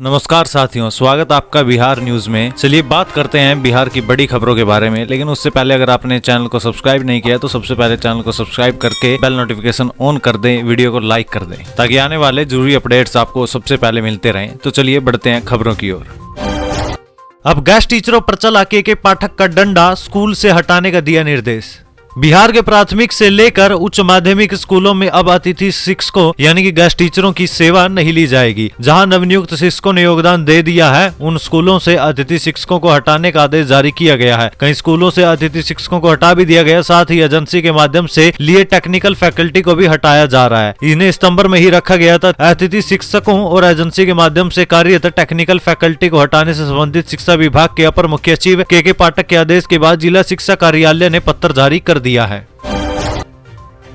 नमस्कार साथियों, स्वागत आपका बिहार न्यूज में। चलिए बात करते हैं बिहार की बड़ी खबरों के बारे में, लेकिन उससे पहले अगर आपने चैनल को सब्सक्राइब नहीं किया तो सबसे पहले चैनल को सब्सक्राइब करके बेल नोटिफिकेशन ऑन कर दें, वीडियो को लाइक कर दें ताकि आने वाले जरूरी अपडेट्स आपको सबसे पहले मिलते रहें। तो चलिए बढ़ते हैं खबरों की ओर। अब गेस्ट टीचरों पर चला के पाठक का डंडा, स्कूल से हटाने का दिया निर्देश। बिहार के प्राथमिक से लेकर उच्च माध्यमिक स्कूलों में अब अतिथि शिक्षकों यानी कि गेस्ट टीचरों की सेवा नहीं ली जाएगी। जहां नवनियुक्त शिक्षकों ने योगदान दे दिया है, उन स्कूलों से अतिथि शिक्षकों को हटाने का आदेश जारी किया गया है। कई स्कूलों से अतिथि शिक्षकों को हटा भी दिया गया, साथ ही एजेंसी के माध्यम से लिए टेक्निकल फैकल्टी को भी हटाया जा रहा है। इन्हें सितंबर में ही रखा गया था। अतिथि शिक्षकों और एजेंसी के माध्यम से कार्यरत टेक्निकल फैकल्टी को हटाने से संबंधित शिक्षा विभाग के अपर मुख्य सचिव के पाठक के आदेश के बाद जिला शिक्षा कार्यालय ने पत्र जारी कर दिया है।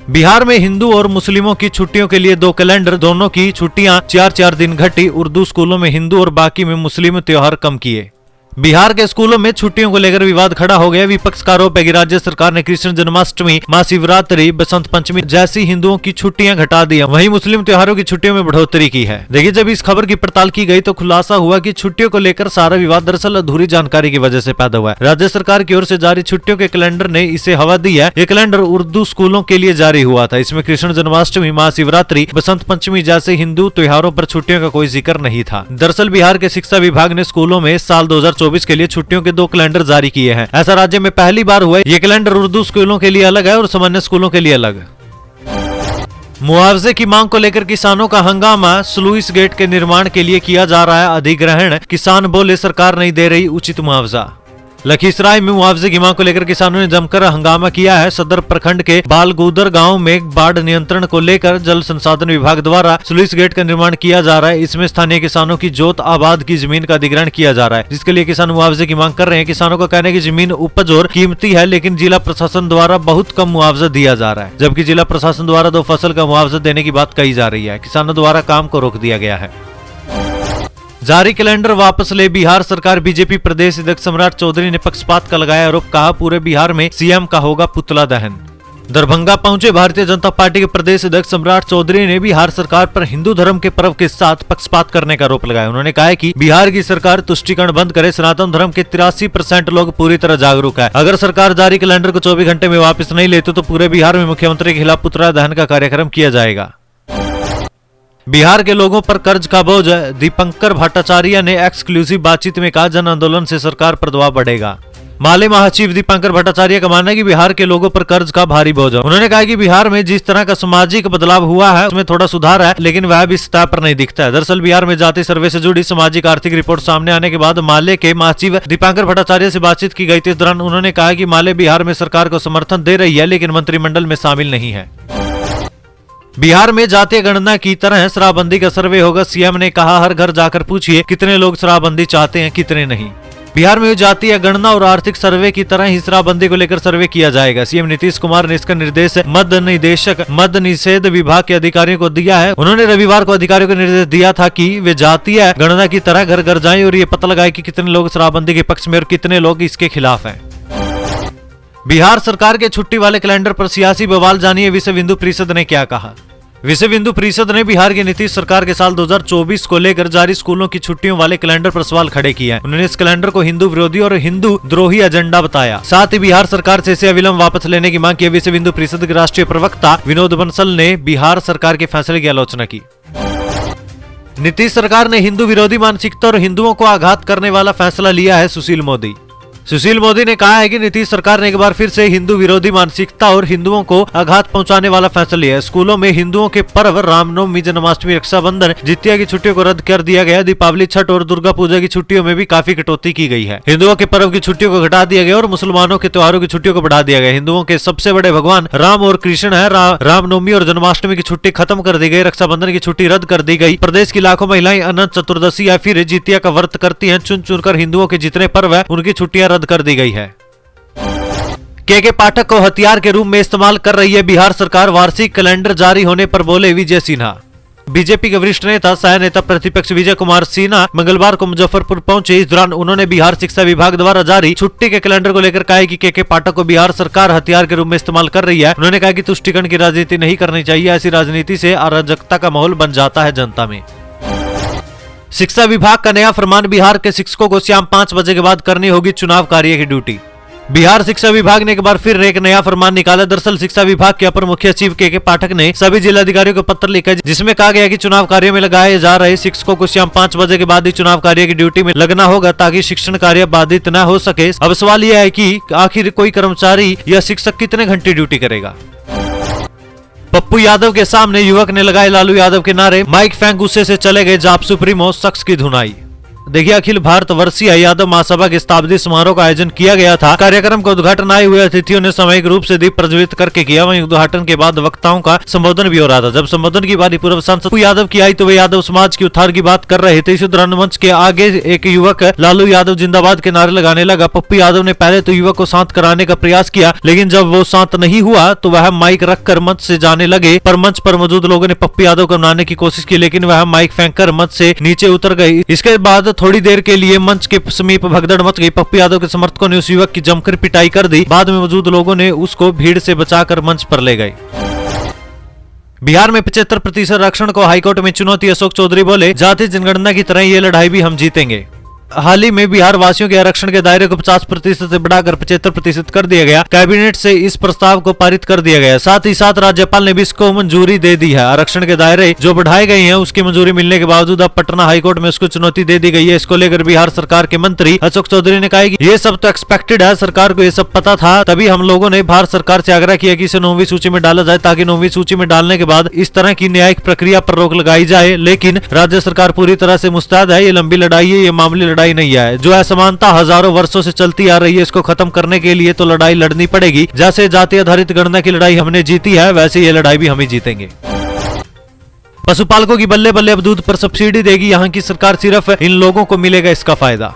बिहार में हिंदू और मुस्लिमों की छुट्टियों के लिए दो कैलेंडर, दोनों की छुट्टियां 4-4 दिन घटी। उर्दू स्कूलों में हिंदू और बाकी में मुस्लिम त्योहार कम किए। बिहार के स्कूलों में छुट्टियों को लेकर विवाद खड़ा हो गया। विपक्ष का आरोप है कि राज्य सरकार ने कृष्ण जन्माष्टमी, महाशिवरात्रि, बसंत पंचमी जैसी हिंदुओं की छुट्टियां घटा दी, वहीं मुस्लिम त्योहारों की छुट्टियों में बढ़ोतरी की है। देखिए, जब इस खबर की पड़ताल की गई तो खुलासा हुआ कि छुट्टियों को लेकर सारा विवाद दरअसल अधूरी जानकारी की वजह से पैदा हुआ है। राज्य सरकार की ओर से जारी छुट्टियों के कैलेंडर ने इसे हवा दी है। ये कैलेंडर उर्दू स्कूलों के लिए जारी हुआ था। इसमें कृष्ण जन्माष्टमी, महाशिवरात्रि, बसंत पंचमी जैसे हिंदू त्योहारों पर छुट्टियों का कोई जिक्र नहीं था। दरअसल बिहार के शिक्षा विभाग ने स्कूलों में साल 2024 के लिए छुट्टियों के दो कैलेंडर जारी किए हैं। ऐसा राज्य में पहली बार हुआ है। ये कैलेंडर उर्दू स्कूलों के लिए अलग है और सामान्य स्कूलों के लिए अलग। मुआवजे की मांग को लेकर किसानों का हंगामा, स्लुइस गेट के निर्माण के लिए किया जा रहा है अधिग्रहण। किसान बोले सरकार नहीं दे रही उचित मुआवजा। लखीसराय में मुआवजे की मांग को लेकर किसानों ने जमकर हंगामा किया है। सदर प्रखंड के बालगुदर गांव में बाढ़ नियंत्रण को लेकर जल संसाधन विभाग द्वारा स्लुइस गेट का निर्माण किया जा रहा है। इसमें स्थानीय किसानों की जोत आबाद की जमीन का अधिग्रहण किया जा रहा है, जिसके लिए किसान मुआवजे की मांग कर रहे हैं। किसानों का कहना है कि जमीन उपज और कीमती है, लेकिन जिला प्रशासन द्वारा बहुत कम मुआवजा दिया जा रहा है, जबकि जिला प्रशासन द्वारा 2 फसल का मुआवजा देने की बात कही जा रही है। किसानों द्वारा काम को रोक दिया गया है। जारी कैलेंडर वापस ले बिहार सरकार। बीजेपी प्रदेश अध्यक्ष सम्राट चौधरी ने पक्षपात का लगाया आरोप, कहा पूरे बिहार में सीएम का होगा पुतला दहन। दरभंगा पहुंचे भारतीय जनता पार्टी के प्रदेश अध्यक्ष सम्राट चौधरी ने बिहार सरकार पर हिंदू धर्म के पर्व के साथ पक्षपात करने का आरोप लगाया। उन्होंने कहा है कि बिहार की सरकार तुष्टिकरण बंद करे। सनातन धर्म के 83% लोग पूरी तरह जागरूक है। अगर सरकार जारी कैलेंडर को 24 घंटे में वापस नहीं लेते तो पूरे बिहार में मुख्यमंत्री के खिलाफ पुतला दहन का कार्यक्रम किया जाएगा। बिहार के लोगों पर कर्ज का बोझ, दीपंकर भट्टाचार्य ने एक्सक्लूसिव बातचीत में कहा जन आंदोलन से सरकार पर दबाव बढ़ेगा। माले महासचिव दीपंकर भट्टाचार्य का मानना है कि बिहार के लोगों पर कर्ज का भारी बोझ है। उन्होंने कहा कि बिहार में जिस तरह का सामाजिक बदलाव हुआ है उसमें थोड़ा सुधार है, लेकिन वह भी सतह पर नहीं दिखता है। दरअसल बिहार में जाति सर्वे से जुड़ी सामाजिक आर्थिक रिपोर्ट सामने आने के बाद माले के महासचिव दीपंकर भट्टाचार्य से बातचीत की गई थी। इस दौरान उन्होंने कहा कि माले बिहार में सरकार को समर्थन दे रही है, लेकिन मंत्रिमंडल में शामिल नहीं है। बिहार में जातीय गणना की तरह शराबबंदी का सर्वे होगा। सीएम ने कहा हर घर जाकर पूछिए कितने लोग शराबबंदी चाहते हैं, कितने नहीं। बिहार में जातीय गणना और आर्थिक सर्वे की तरह ही शराबबंदी को लेकर सर्वे किया जाएगा। सीएम नीतीश कुमार ने इसका निर्देश मद्य निषेध विभाग के अधिकारियों को दिया है। उन्होंने रविवार को अधिकारियों को निर्देश दिया था कि वे जातीय गणना की तरह घर घर जाएं और ये पता लगाए कि कितने लोग शराबबंदी के पक्ष में और कितने लोग इसके खिलाफ हैं। बिहार सरकार के छुट्टी वाले कैलेंडर पर सियासी बवाल, जानिए विश्व हिंदू परिषद ने क्या कहा। विश्व हिंदू परिषद ने बिहार की नीतीश सरकार के साल 2024 को लेकर जारी स्कूलों की छुट्टियों वाले कैलेंडर पर सवाल खड़े किए हैं। उन्होंने इस कैलेंडर को हिंदू विरोधी और हिंदू द्रोही एजेंडा बताया। साथ ही बिहार सरकार से इसे अविलंब वापस लेने की मांग की। विश्व हिंदू परिषद के राष्ट्रीय प्रवक्ता विनोद बंसल ने बिहार सरकार के फैसले की आलोचना की। नीतीश सरकार ने हिंदू विरोधी मानसिकता और हिंदुओं को आघात करने वाला फैसला लिया है, सुशील मोदी। सुशील मोदी ने कहा है कि नीतीश सरकार ने एक बार फिर से हिंदू विरोधी मानसिकता और हिंदुओं को आघात पहुंचाने वाला फैसला लिया है। स्कूलों में हिंदुओं के पर्व रामनवमी, जन्माष्टमी, रक्षाबंधन, जितिया की छुट्टियों को रद्द कर दिया गया। दीपावली, छठ और दुर्गा पूजा की छुट्टियों में भी काफी कटौती की गई है। हिंदुओं के पर्व की छुट्टियों को घटा दिया गया और मुसलमानों के त्योहारों की छुट्टियों को बढ़ा दिया गया। हिंदुओं के सबसे बड़े भगवान राम और कृष्ण है। रामनवमी और जन्माष्टमी की छुट्टी खत्म कर दी गई। रक्षाबंधन की छुट्टी रद्द कर दी गई। प्रदेश की लाखों महिलाएं अनंत चतुर्दशी या फिर जितिया का व्रत करती है। चुन चुनकर हिंदुओं के जितने पर्व है उनकी छुट्टियां रद्द कर दी गई है। के पाठक को हथियार के रूप में इस्तेमाल कर रही है बिहार सरकार। वार्षिक कैलेंडर जारी होने पर बोले विजय सिन्हा। बीजेपी के वरिष्ठ नेता सह नेता प्रतिपक्ष विजय कुमार सिन्हा मंगलवार को मुजफ्फरपुर पहुंचे। इस दौरान उन्होंने बिहार शिक्षा विभाग द्वारा जारी छुट्टी के कैलेंडर को लेकर कहा कि के पाठक को बिहार सरकार हथियार के रूप में इस्तेमाल कर रही है। उन्होंने कहा कि तुष्टिकरण की राजनीति नहीं करनी चाहिए। ऐसी राजनीति से अराजकता का माहौल बन जाता है जनता में। शिक्षा विभाग का नया फरमान, बिहार के शिक्षकों को शाम 5 बजे के बाद करनी होगी चुनाव कार्य की ड्यूटी। बिहार शिक्षा विभाग ने एक बार फिर एक नया फरमान निकाला। दरअसल शिक्षा विभाग के अपर मुख्य सचिव के पाठक ने सभी जिलाधिकारियों को पत्र लिखा जिसमें कहा गया कि चुनाव कार्य में लगाए जा रहे शिक्षकों को शाम 5 बजे के बाद ही चुनाव कार्य की ड्यूटी में लगना होगा ताकि शिक्षण कार्य बाधित न हो सके। अब सवाल यह है कि आखिर कोई कर्मचारी या शिक्षक कितने घंटे ड्यूटी करेगा। पप्पू यादव के सामने युवक ने लगाए लालू यादव के नारे, माइक फेंक गुस्से से चले गए जाप सुप्रीमो, शख्स की धुनाई। देखिए, अखिल भारत वर्षीय यादव महासभा के शताब्दी समारोह का आयोजन किया गया था। कार्यक्रम का उद्घाटन आए हुए अतिथियों ने सामूहिक रूप से दीप प्रज्वलित करके किया। वहीं उद्घाटन के बाद वक्ताओं का संबोधन भी हो रहा था। जब संबोधन की बारी पूर्व सांसद पप्पू यादव की आई तो वे यादव समाज की उत्थान की बात कर रहे थे। इसी दौरान मंच के आगे एक युवक लालू यादव जिंदाबाद के नारे लगाने लगा। पप्पू यादव ने पहले तो युवक को शांत कराने का प्रयास किया, लेकिन जब वो शांत नहीं हुआ तो वह माइक रखकर मंच से जाने लगे। पर मंच पर मौजूद लोगों ने पप्पू यादव को मनाने की कोशिश की, लेकिन वह माइक फेंककर मंच से नीचे उतर गई। इसके बाद थोड़ी देर के लिए मंच के समीप भगदड़ मच गई। पप्पू यादव के समर्थकों ने उस युवक की जमकर पिटाई कर दी। बाद में मौजूद लोगों ने उसको भीड़ से बचाकर मंच पर ले गए। बिहार में 75% आरक्षण को हाईकोर्ट में चुनौती, अशोक चौधरी बोले, जाति जनगणना की तरह ये लड़ाई भी हम जीतेंगे। हाल ही में बिहार वासियों के आरक्षण के दायरे को 50% से बढ़ाकर 75% कर दिया गया। कैबिनेट से इस प्रस्ताव को पारित कर दिया गया। साथ ही साथ राज्यपाल ने भी इसको मंजूरी दे दी है। आरक्षण के दायरे जो बढ़ाए गए हैं उसकी मंजूरी मिलने के बावजूद अब पटना हाईकोर्ट में उसको चुनौती दे दी गई है। इसको लेकर बिहार सरकार के मंत्री अशोक चौधरी ने कहा कि ये सब तो एक्सपेक्टेड है, सरकार को ये सब पता था, तभी हम लोगों ने भारत सरकार से आग्रह किया कि इसे 9वीं सूची में डाला जाए ताकि 9वीं सूची में डालने के बाद इस तरह की न्यायिक प्रक्रिया पर रोक लगाई जाए। लेकिन राज्य सरकार पूरी तरह से मुस्तैद है। ये लंबी लड़ाई है, ये मामूली लड़ाई नहीं है। जो असमानता हजारों वर्षों से चलती आ रही है, इसको खत्म करने के लिए तो लड़ाई लड़नी पड़ेगी। जैसे जाति आधारित गणना की लड़ाई हमने जीती है, वैसे ये लड़ाई भी हम ही जीतेंगे। पशुपालकों की बल्ले बल्ले अब दूध पर सब्सिडी देगी यहाँ की सरकार, सिर्फ इन लोगों को मिलेगा इसका फायदा।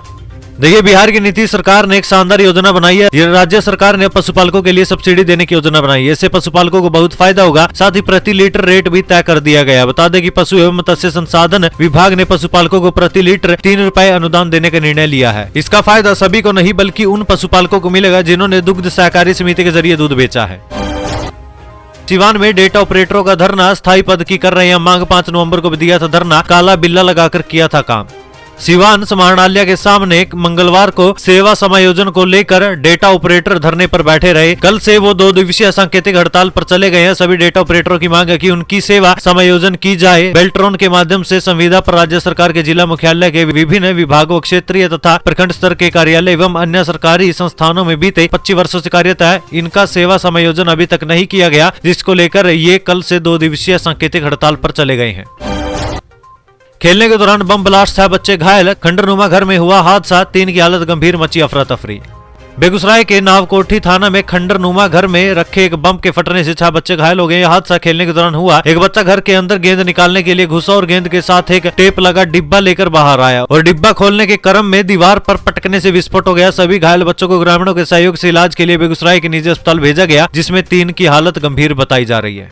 देखिए, बिहार की नीतीश सरकार ने एक शानदार योजना बनाई है। राज्य सरकार ने पशुपालकों के लिए सब्सिडी देने की योजना बनाई है। इससे पशुपालकों को बहुत फायदा होगा। साथ ही प्रति लीटर रेट भी तय कर दिया गया। बता दें कि पशु एवं मत्स्य संसाधन विभाग ने पशुपालकों को प्रति लीटर 3 रुपए अनुदान देने का निर्णय लिया है। इसका फायदा सभी को नहीं बल्कि उन पशुपालकों को मिलेगा जिन्होंने दुग्ध सहकारी समिति के जरिए दूध बेचा है। सिवान में डेटा ऑपरेटरों का धरना, स्थायी पद की कर रहे हैं मांग। 5 नवंबर को भी दिया था धरना, काला बिल्ला लगाकर किया था काम। सिवान समाहरणालय के सामने मंगलवार को सेवा समायोजन को लेकर डेटा ऑपरेटर धरने पर बैठे रहे। कल से वो 2 दिवसीय सांकेतिक हड़ताल पर चले गए हैं। सभी डेटा ऑपरेटरों की मांग है कि उनकी सेवा समायोजन की जाए। बेल्ट्रॉन के माध्यम से संविदा पर राज्य सरकार के जिला मुख्यालय के विभिन्न विभागों, क्षेत्रीय तथा प्रखंड स्तर के कार्यालय एवं अन्य सरकारी संस्थानों में बीते 25 वर्षों से कार्यरत है। इनका सेवा समायोजन अभी तक नहीं किया गया, जिसको लेकर ये कल से 2 दिवसीय सांकेतिक हड़ताल पर चले गए हैं। खेलने के दौरान बम ब्लास्ट, 6 बच्चे घायल। खंडरनुमा घर में हुआ हादसा, 3 की हालत गंभीर, मची अफरा तफरी। बेगूसराय के नावकोठी थाना में खंडरनुमा घर में रखे एक बम के फटने से 6 बच्चे घायल हो गए। यह हादसा खेलने के दौरान हुआ। एक बच्चा घर के अंदर गेंद निकालने के लिए घुसा और गेंद के साथ एक टेप लगा डिब्बा लेकर बाहर आया और डिब्बा खोलने के क्रम में दीवार पर पटकने से विस्फोट हो गया। सभी घायल बच्चों को ग्रामीणों के सहयोग से इलाज के लिए बेगूसराय के निजी अस्पताल भेजा गया, जिसमें 3 की हालत गंभीर बताई जा रही है।